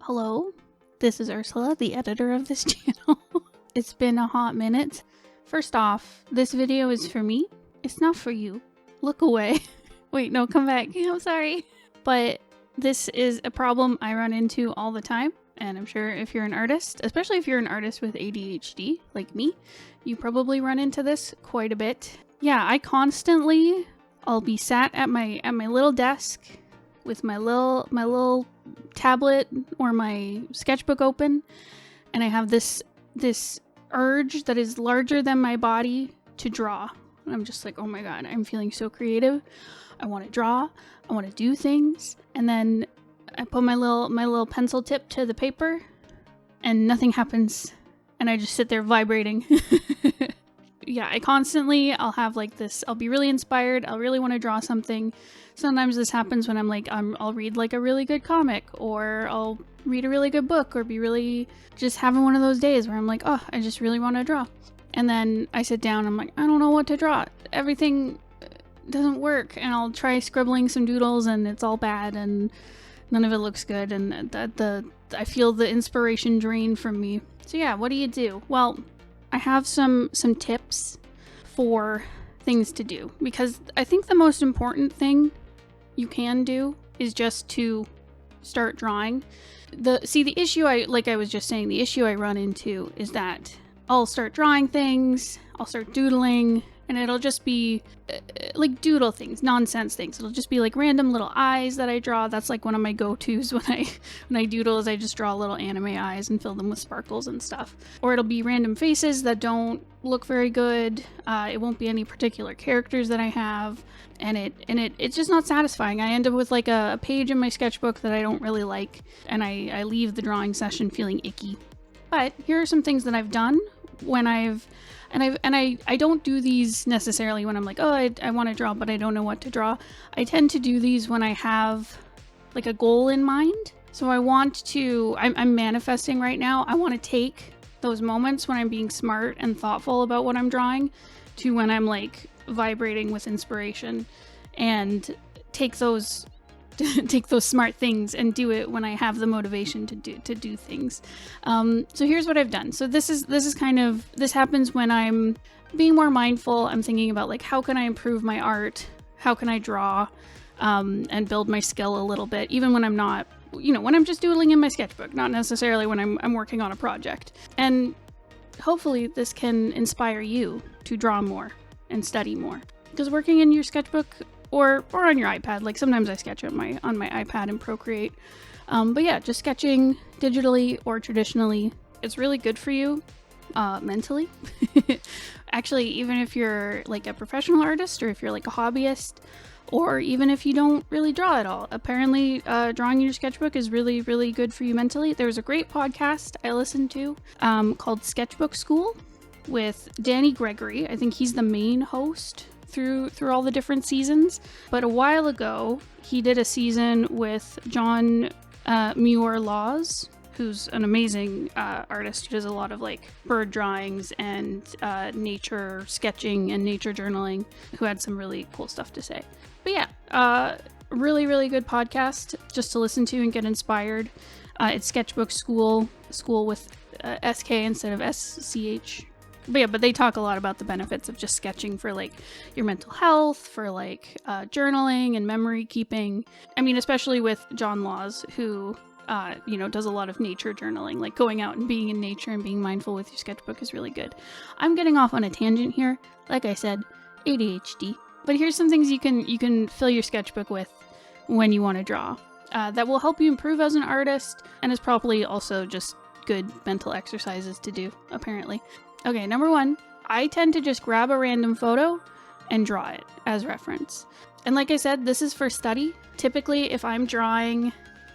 Hello, this is Ursula, the editor of this channel. It's been a hot minute. First off, this video is for me. It's not for you. Look away. Wait, no, come back. I'm sorry. But this is a problem I run into all the time. And I'm sure if you're an artist, especially if you're an artist with ADHD, like me, you probably run into this quite a bit. Yeah, I'll be sat at my little desk with my little tablet or my sketchbook open, and I have this urge that is larger than my body to draw. And I'm just like, oh my god, I'm feeling so creative. I want to draw. I want to do things. And then I put my little pencil tip to the paper, and nothing happens, and I just sit there vibrating. Yeah, I'll have like this, I'll be really inspired, I'll really want to draw something. Sometimes this happens when I'll read like a really good comic, or I'll read a really good book, or be really just having one of those days where I'm like, oh, I just really want to draw. And then I sit down, I'm like, I don't know what to draw. Everything doesn't work, and I'll try scribbling some doodles, and it's all bad, and none of it looks good, and I feel the inspiration drain from me. So yeah, what do you do? Well, I have some tips for things to do, because I think the most important thing you can do is just to start drawing. The issue the issue I run into is that I'll start drawing things, I'll start doodling, and it'll just be like doodle things, nonsense things. It'll just be like random little eyes that I draw. That's like one of my go-tos when I doodle, is I just draw little anime eyes and fill them with sparkles and stuff. Or it'll be random faces that don't look very good. It won't be any particular characters that I have, and it's just not satisfying. I end up with like a page in my sketchbook that I don't really like, and I leave the drawing session feeling icky. But here are some things that I've done when I don't do these necessarily when I'm like, oh, I want to draw, but I don't know what to draw. I tend to do these when I have like a goal in mind. So I'm manifesting right now. I want to take those moments when I'm being smart and thoughtful about what I'm drawing to when I'm like vibrating with inspiration, and take those smart things and do it when I have the motivation to do things. So here's what I've done. So this happens when I'm being more mindful. I'm thinking about like, how can I improve my art? How can I draw and build my skill a little bit, even when I'm not, when I'm just doodling in my sketchbook, not necessarily when I'm working on a project. And hopefully this can inspire you to draw more and study more, because working in your sketchbook or on your iPad. Like sometimes I sketch on my iPad in Procreate. But yeah, just sketching digitally or traditionally, it's really good for you mentally. Actually, even if you're like a professional artist, or if you're like a hobbyist, or even if you don't really draw at all, apparently drawing in your sketchbook is really, really good for you mentally. There's a great podcast I listened to called Sketchbook School with Danny Gregory. I think he's the main host through all the different seasons. But a while ago, he did a season with John Muir-Laws, who's an amazing artist who does a lot of like bird drawings and nature sketching and nature journaling, who had some really cool stuff to say. But yeah, really, really good podcast just to listen to and get inspired. It's Sketchbook School with SK instead of SCH. But they talk a lot about the benefits of just sketching for like your mental health, for like journaling and memory keeping. I mean, especially with John Laws, who does a lot of nature journaling, like going out and being in nature and being mindful with your sketchbook is really good. I'm getting off on a tangent here. Like I said, ADHD. But here's some things you can fill your sketchbook with when you want to draw that will help you improve as an artist, and is probably also just good mental exercises to do, apparently. Okay, number one, I tend to just grab a random photo and draw it as reference. And like I said, this is for study. Typically, if I'm drawing,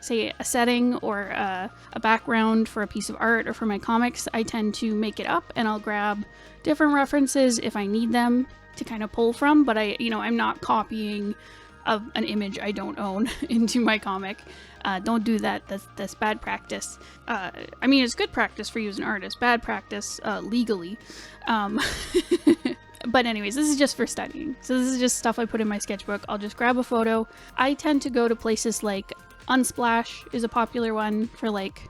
say, a setting or a background for a piece of art or for my comics, I tend to make it up, and I'll grab different references if I need them to kind of pull from, but I'm not copying an image I don't own into my comic. Don't do that. That's bad practice. I mean, it's good practice for you as an artist. Bad practice legally. But anyways, this is just for studying. So this is just stuff I put in my sketchbook. I'll just grab a photo. I tend to go to places like Unsplash is a popular one for like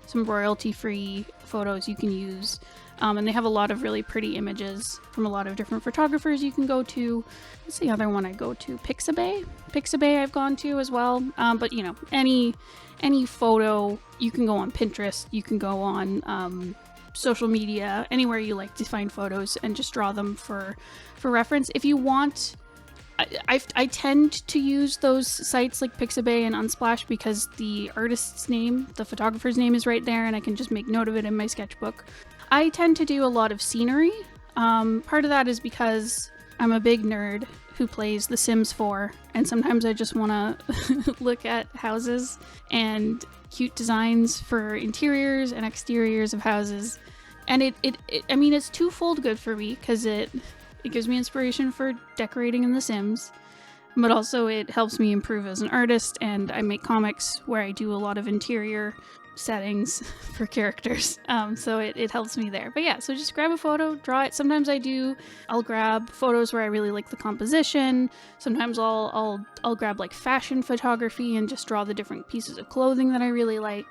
some royalty-free photos you can use. And they have a lot of really pretty images from a lot of different photographers you can go to. What's the other one I go to? Pixabay? Pixabay I've gone to as well. But you know, any photo, you can go on Pinterest, you can go on social media, anywhere you like to find photos and just draw them for reference. If you want, I tend to use those sites like Pixabay and Unsplash because the artist's name, the photographer's name is right there and I can just make note of it in my sketchbook. I tend to do a lot of scenery. Part of that is because I'm a big nerd who plays The Sims 4, and sometimes I just want to look at houses and cute designs for interiors and exteriors of houses. And I mean, it's twofold good for me because it gives me inspiration for decorating in The Sims, but also it helps me improve as an artist, and I make comics where I do a lot of interior settings for characters, so it helps me there. But yeah, so just grab a photo, draw it. Sometimes I'll grab photos where I really like the composition. Sometimes I'll grab like fashion photography and just draw the different pieces of clothing that I really like.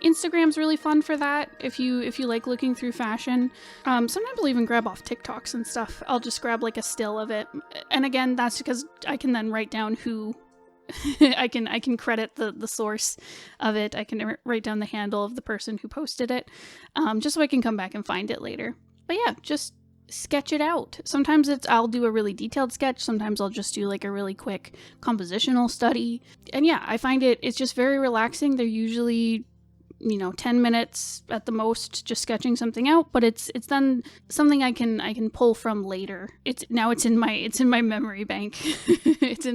Instagram's really fun for that if you like looking through fashion. Sometimes I'll even grab off TikToks and stuff. I'll just grab like a still of it, and again, that's because I can then write down who I can credit the source of it. I can write down the handle of the person who posted it, just so I can come back and find it later. But yeah, just sketch it out. Sometimes I'll do a really detailed sketch. Sometimes I'll just do like a really quick compositional study. And yeah, I find it's just very relaxing. They're usually 10 minutes at the most, just sketching something out, but it's then something I can pull from later. It's in my memory bank. it's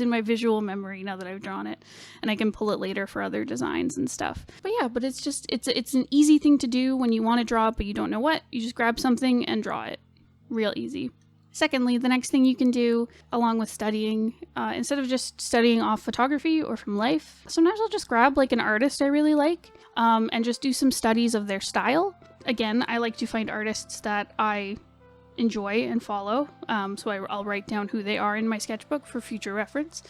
in my visual memory now that I've drawn it, and I can pull it later for other designs and stuff. But yeah, but it's an easy thing to do when you want to draw but you don't know what. You just grab something and draw it. Real easy. Secondly, the next thing you can do along with studying, instead of just studying off photography or from life, sometimes I'll just grab like an artist I really like, and just do some studies of their style. Again, I like to find artists that I enjoy and follow, so I'll write down who they are in my sketchbook for future reference.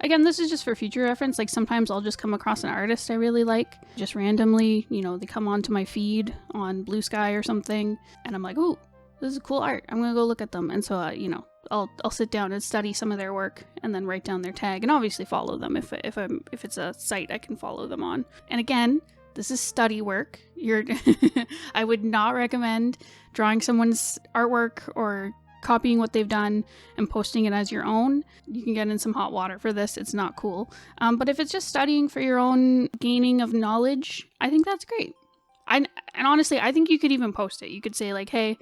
Again, this is just for future reference. Like sometimes I'll just come across an artist I really like, just randomly, they come onto my feed on Blue Sky or something, and I'm like, ooh, this is cool art. I'm gonna go look at them. And so, I'll sit down and study some of their work and then write down their tag and obviously follow them if it's a site I can follow them on. And again, this is study work. I would not recommend drawing someone's artwork or copying what they've done and posting it as your own. You can get in some hot water for this. It's not cool. But if it's just studying for your own gaining of knowledge, I think that's great. And honestly, I think you could even post it. You could say like, hey,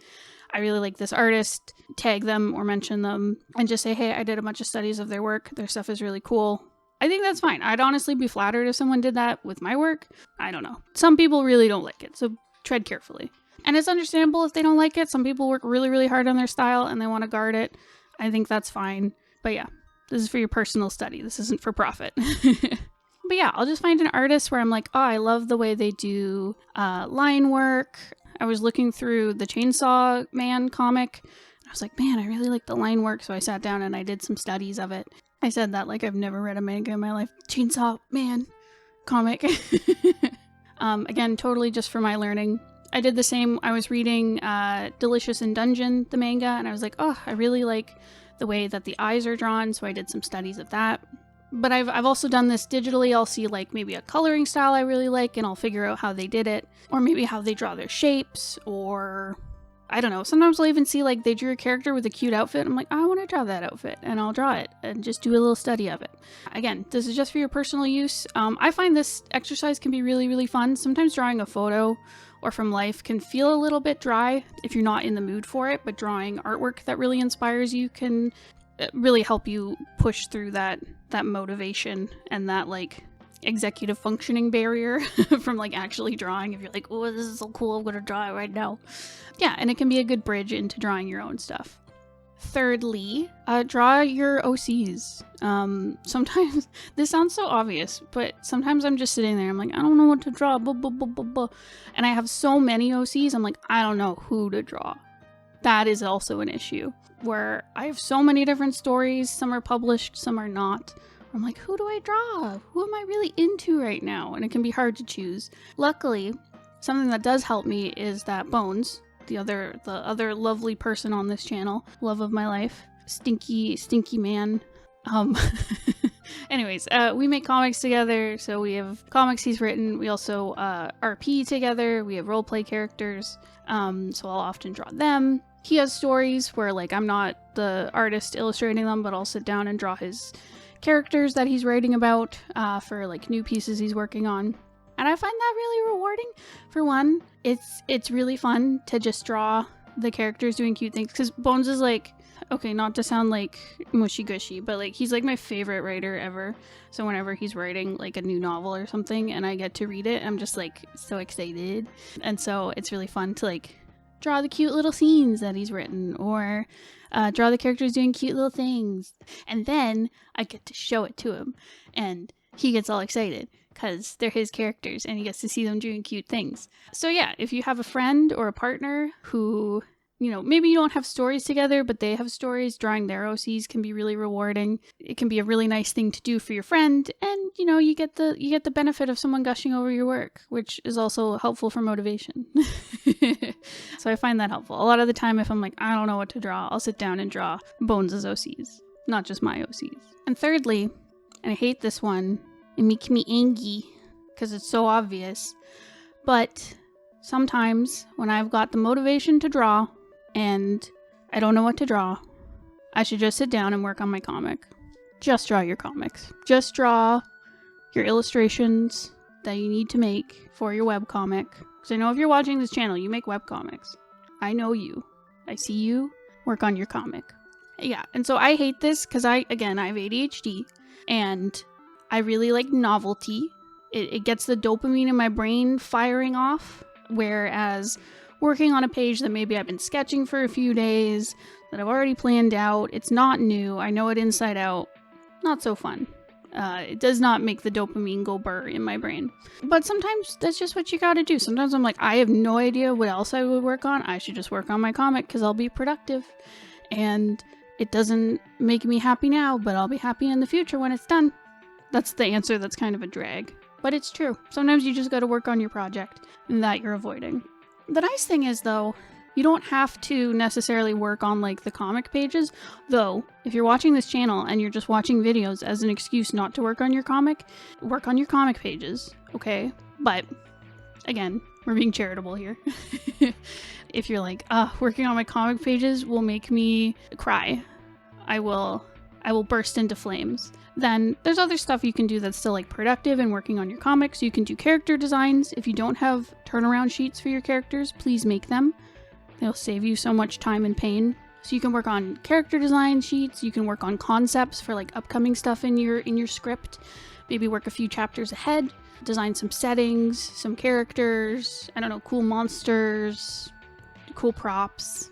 I really like this artist, tag them or mention them, and just say, hey, I did a bunch of studies of their work. Their stuff is really cool. I think that's fine. I'd honestly be flattered if someone did that with my work. I don't know. Some people really don't like it, so tread carefully. And it's understandable if they don't like it. Some people work really, really hard on their style and they want to guard it. I think that's fine. But yeah, this is for your personal study. This isn't for profit. But yeah, I'll just find an artist where I'm like, oh, I love the way they do line work. I was looking through the Chainsaw Man comic. I was like, man, I really like the line work. So I sat down and I did some studies of it. I said that like I've never read a manga in my life. Chainsaw Man comic. Again, totally just for my learning. I did the same. I was reading Delicious in Dungeon, the manga, and I was like, oh, I really like the way that the eyes are drawn. So I did some studies of that. But I've also done this digitally. I'll see like maybe a coloring style I really like, and I'll figure out how they did it, or maybe how they draw their shapes, or I don't know. Sometimes I'll even see like they drew a character with a cute outfit. I'm like, I want to draw that outfit, and I'll draw it and just do a little study of it. Again, this is just for your personal use. I find this exercise can be really, really fun. Sometimes drawing a photo or from life can feel a little bit dry if you're not in the mood for it, but drawing artwork that really inspires you can really help you push through that motivation and that like executive functioning barrier from like actually drawing. If you're like, oh, this is so cool, I'm gonna draw it right now. Yeah, and it can be a good bridge into drawing your own stuff. Thirdly, draw your OCs. Sometimes this sounds so obvious, but sometimes I'm just sitting there, I'm like, I don't know what to draw, blah, blah, blah, blah, blah. And I have so many OCs, I'm like, I don't know who to draw. That is also an issue, where I have so many different stories. Some are published, some are not. I'm like, who do I draw? Who am I really into right now? And it can be hard to choose. Luckily, something that does help me is that Bones, the other lovely person on this channel, love of my life, stinky man. Anyways, we make comics together, so we have comics he's written. We also RP together. We have roleplay characters, so I'll often draw them. He has stories where, like, I'm not the artist illustrating them, but I'll sit down and draw his characters that he's writing about for, like, new pieces he's working on. And I find that really rewarding. For one, it's really fun to just draw the characters doing cute things, because Bones is like, okay, not to sound like mushy gushy, but like he's like my favorite writer ever. So whenever he's writing like a new novel or something and I get to read it, I'm just like so excited. And so it's really fun to like draw the cute little scenes that he's written, or draw the characters doing cute little things. And then I get to show it to him and he gets all excited because they're his characters and he gets to see them doing cute things. So yeah, if you have a friend or a partner who, you know, maybe you don't have stories together, but they have stories, drawing their OCs can be really rewarding. It can be a really nice thing to do for your friend, and you know, you get the benefit of someone gushing over your work, which is also helpful for motivation. So I find that helpful. A lot of the time, if I'm like, I don't know what to draw, I'll sit down and draw Bones' OCs, not just my OCs. And thirdly, and I hate this one, it makes me angry because it's so obvious, but sometimes when I've got the motivation to draw and I don't know what to draw, I should just sit down and work on my comic. Just draw your comics. Just draw your illustrations that you need to make for your webcomic. Because I know if you're watching this channel, you make webcomics. I know you. I see you. Work on your comic. Yeah, and so I hate this because I have ADHD and I really like novelty. It gets the dopamine in my brain firing off, whereas working on a page that maybe I've been sketching for a few days, that I've already planned out, it's not new, I know it inside out, not so fun. It does not make the dopamine go burr in my brain. But sometimes that's just what you gotta do. Sometimes I'm like, I have no idea what else I would work on. I should just work on my comic because I'll be productive. And it doesn't make me happy now, but I'll be happy in the future when it's done. That's the answer that's kind of a drag. But it's true. Sometimes you just gotta work on your project that you're avoiding. The nice thing is, though, you don't have to necessarily work on, like, the comic pages. Though, if you're watching this channel and you're just watching videos as an excuse not to work on your comic, work on your comic pages, okay? But, again, we're being charitable here. If you're like, working on my comic pages will make me cry, I will burst into flames. Then there's other stuff you can do that's still like productive and working on your comics. You can do character designs. If you don't have turnaround sheets for your characters, please make them. They'll save you so much time and pain. So you can work on character design sheets. You can work on concepts for like upcoming stuff in your script. Maybe work a few chapters ahead. Design some settings, some characters. I don't know, cool monsters, cool props,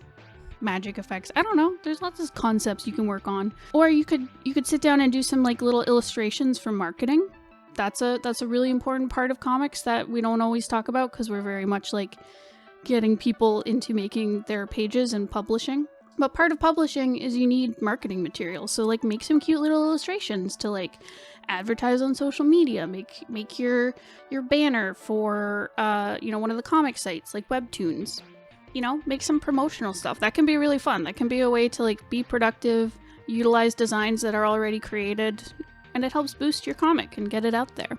magic effects. I don't know. There's lots of concepts you can work on. Or you could sit down and do some like little illustrations for marketing. That's a really important part of comics that we don't always talk about because we're very much like getting people into making their pages and publishing. But part of publishing is you need marketing materials. So like make some cute little illustrations to like advertise on social media. Make your banner for one of the comic sites like Webtoons. You know, make some promotional stuff. That can be really fun. That can be a way to like be productive, utilize designs that are already created, and it helps boost your comic and get it out there.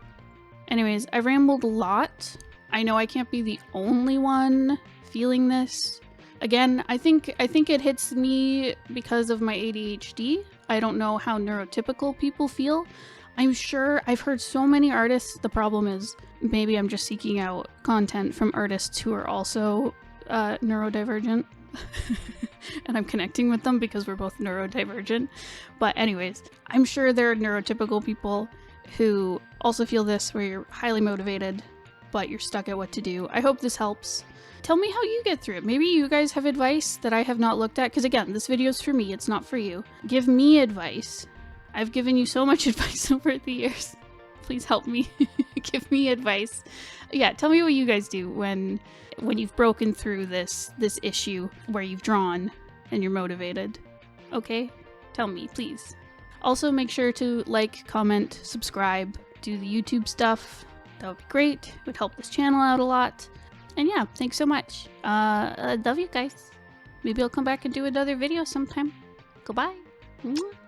Anyways, I rambled a lot. I know I can't be the only one feeling this. Again, I think it hits me because of my ADHD. I don't know how neurotypical people feel. I'm sure I've heard so many artists. The problem is maybe I'm just seeking out content from artists who are also neurodivergent. And I'm connecting with them because we're both neurodivergent. But anyways, I'm sure there are neurotypical people who also feel this, where you're highly motivated but you're stuck at what to do. I hope this helps. Tell me how you get through it. Maybe you guys have advice that I have not looked at, because again, this video is for me, it's not for you. Give me advice. I've given you so much advice over the years. Please help me. Give me advice. Yeah, tell me what you guys do when you've broken through this issue where you've drawn and you're motivated. Okay? Tell me, please. Also, make sure to like, comment, subscribe, do the YouTube stuff. That would be great. It would help this channel out a lot. And yeah, thanks so much. I love you guys. Maybe I'll come back and do another video sometime. Goodbye. Mwah.